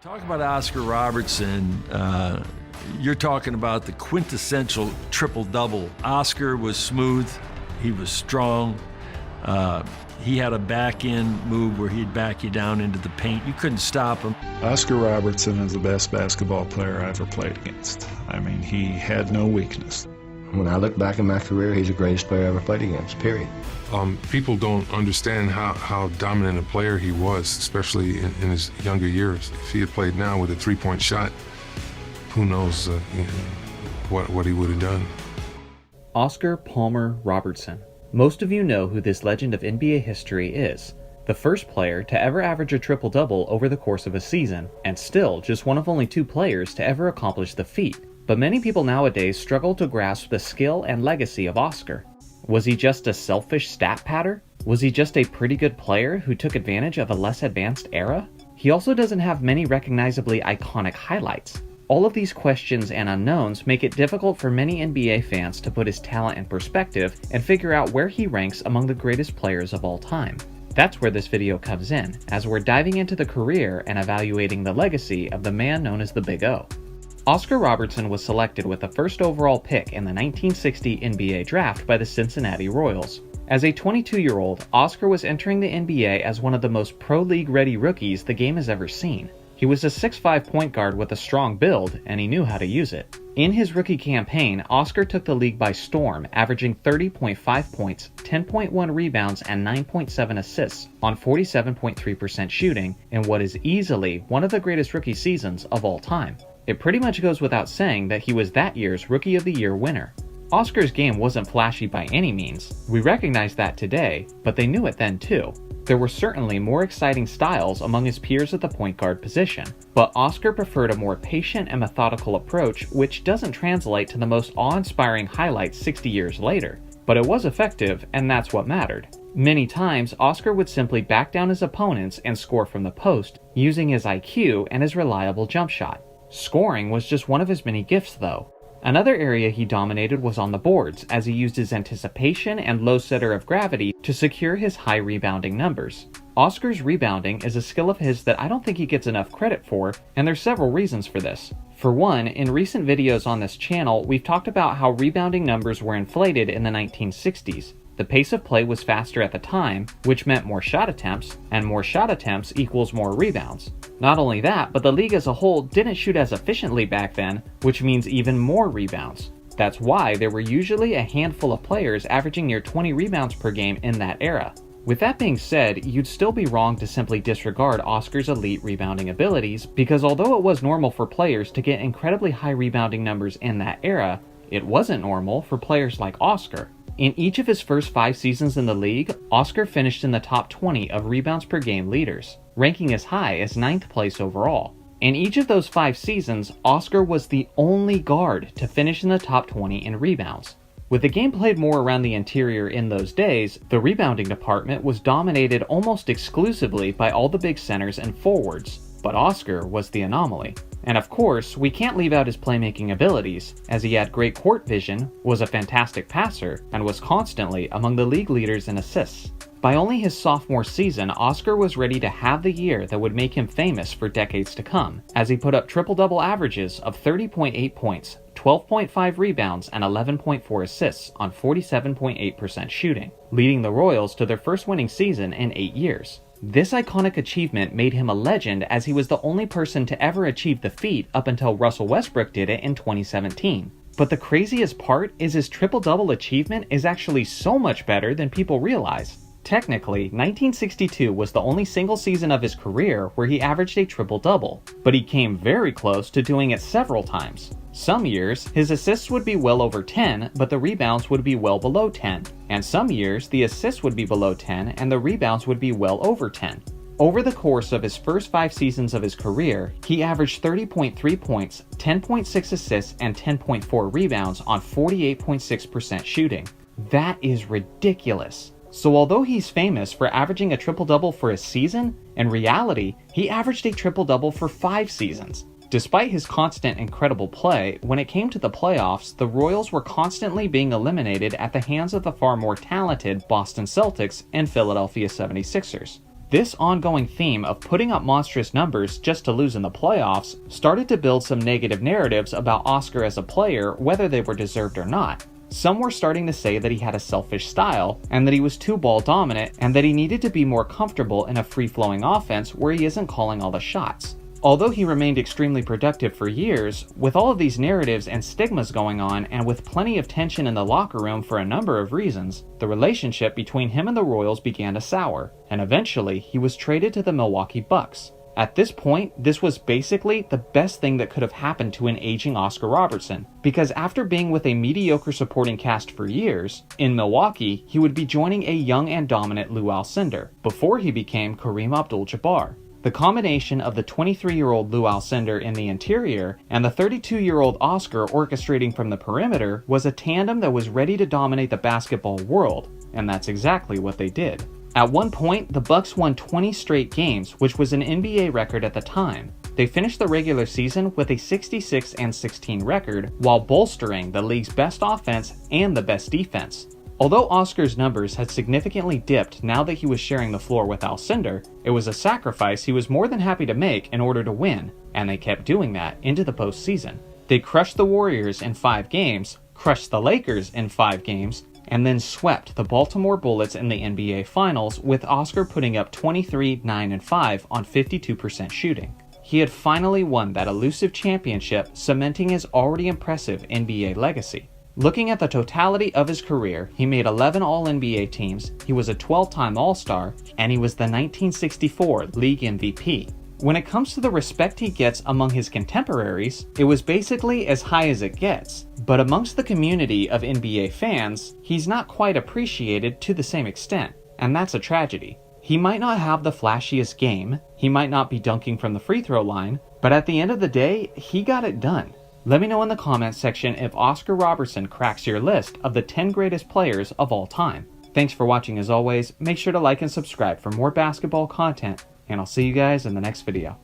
Talk about Oscar Robertson. You're talking about the quintessential triple-double. Oscar was smooth. He was strong. He had a back-end move where he'd back you down into the paint. You couldn't stop him. Oscar Robertson is the best basketball player I ever played against. I mean, he had no weakness. When I look back in my career, he's the greatest player I ever played against, period. People don't understand how dominant a player he was, especially in his younger years. If he had played now with a three-point shot, who knows what he would have done. Oscar Palmer Robertson. Most of you know who this legend of NBA history is. The first player to ever average a triple-double over the course of a season, and still just one of only 2 players to ever accomplish the feat. But many people nowadays struggle to grasp the skill and legacy of Oscar. Was he just a selfish stat patter? Was he just a pretty good player who took advantage of a less advanced era? He also doesn't have many recognizably iconic highlights. All of these questions and unknowns make it difficult for many NBA fans to put his talent in perspective and figure out where he ranks among the greatest players of all time. That's where this video comes in, as we're diving into the career and evaluating the legacy of the man known as the Big O. Oscar Robertson was selected with the first overall pick in the 1960 NBA draft by the Cincinnati Royals. As a 22-year-old, Oscar was entering the NBA as one of the most pro-league ready rookies the game has ever seen. He was a 6'5" point guard with a strong build, and he knew how to use it. In his rookie campaign, Oscar took the league by storm, averaging 30.5 points, 10.1 rebounds, and 9.7 assists on 47.3% shooting in what is easily one of the greatest rookie seasons of all time. It pretty much goes without saying that he was that year's Rookie of the Year winner. Oscar's game wasn't flashy by any means. We recognize that today, but they knew it then too. There were certainly more exciting styles among his peers at the point guard position, but Oscar preferred a more patient and methodical approach, which doesn't translate to the most awe-inspiring highlights 60 years later. But it was effective, and that's what mattered. Many times, Oscar would simply back down his opponents and score from the post, using his IQ and his reliable jump shot. Scoring was just one of his many gifts, though. Another area he dominated was on the boards, as he used his anticipation and low center of gravity to secure his high rebounding numbers. Oscar's rebounding is a skill of his that I don't think he gets enough credit for, and there's several reasons for this. For one, in recent videos on this channel, we've talked about how rebounding numbers were inflated in the 1960s. The pace of play was faster at the time, which meant more shot attempts, and more shot attempts equals more rebounds. Not only that, but the league as a whole didn't shoot as efficiently back then, which means even more rebounds. That's why there were usually a handful of players averaging near 20 rebounds per game in that era. With that being said, you'd still be wrong to simply disregard Oscar's elite rebounding abilities, because although it was normal for players to get incredibly high rebounding numbers in that era, it wasn't normal for players like Oscar. In each of his first 5 seasons in the league, Oscar finished in the top 20 of rebounds per game leaders, ranking as high as 9th place overall. In each of those 5 seasons, Oscar was the only guard to finish in the top 20 in rebounds. With the game played more around the interior in those days, the rebounding department was dominated almost exclusively by all the big centers and forwards, but Oscar was the anomaly. And of course, we can't leave out his playmaking abilities, as he had great court vision, was a fantastic passer, and was constantly among the league leaders in assists. By only his sophomore season, Oscar was ready to have the year that would make him famous for decades to come, as he put up triple-double averages of 30.8 points, 12.5 rebounds, and 11.4 assists on 47.8% shooting, leading the Royals to their first winning season in 8 years. This iconic achievement made him a legend, as he was the only person to ever achieve the feat up until Russell Westbrook did it in 2017. But the craziest part is his triple-double achievement is actually so much better than people realize. Technically, 1962 was the only single season of his career where he averaged a triple-double, but he came very close to doing it several times. Some years, his assists would be well over 10, but the rebounds would be well below 10. And some years, the assists would be below 10, and the rebounds would be well over 10. Over the course of his first 5 seasons of his career, he averaged 30.3 points, 10.6 assists, and 10.4 rebounds on 48.6% shooting. That is ridiculous. So although he's famous for averaging a triple-double for a season, in reality, he averaged a triple-double for 5 seasons. Despite his constant incredible play, when it came to the playoffs, the Royals were constantly being eliminated at the hands of the far more talented Boston Celtics and Philadelphia 76ers. This ongoing theme of putting up monstrous numbers just to lose in the playoffs started to build some negative narratives about Oscar as a player, whether they were deserved or not. Some were starting to say that he had a selfish style, and that he was too ball dominant, and that he needed to be more comfortable in a free-flowing offense where he isn't calling all the shots. Although he remained extremely productive for years, with all of these narratives and stigmas going on, and with plenty of tension in the locker room for a number of reasons, the relationship between him and the Royals began to sour, and eventually he was traded to the Milwaukee Bucks. At this point, this was basically the best thing that could have happened to an aging Oscar Robertson, because after being with a mediocre supporting cast for years, in Milwaukee, he would be joining a young and dominant Lou Alcindor, before he became Kareem Abdul-Jabbar. The combination of the 23-year-old Lou Alcindor in the interior and the 32-year-old Oscar orchestrating from the perimeter was a tandem that was ready to dominate the basketball world, and that's exactly what they did. At one point, the Bucks won 20 straight games, which was an NBA record at the time. They finished the regular season with a 66-16 record, while bolstering the league's best offense and the best defense. Although Oscar's numbers had significantly dipped now that he was sharing the floor with Alcindor, it was a sacrifice he was more than happy to make in order to win, and they kept doing that into the postseason. They crushed the Warriors in 5 games, crushed the Lakers in 5 games, and then swept the Baltimore Bullets in the NBA Finals, with Oscar putting up 23, 9, and 5 on 52% shooting. He had finally won that elusive championship, cementing his already impressive NBA legacy. Looking at the totality of his career, he made 11 All-NBA teams, he was a 12-time All-Star, and he was the 1964 League MVP. When it comes to the respect he gets among his contemporaries, it was basically as high as it gets. But amongst the community of NBA fans, he's not quite appreciated to the same extent, and that's a tragedy. He might not have the flashiest game, he might not be dunking from the free throw line, but at the end of the day, he got it done. Let me know in the comments section if Oscar Robertson cracks your list of the 10 greatest players of all time. Thanks for watching as always, make sure to like and subscribe for more basketball content, and I'll see you guys in the next video.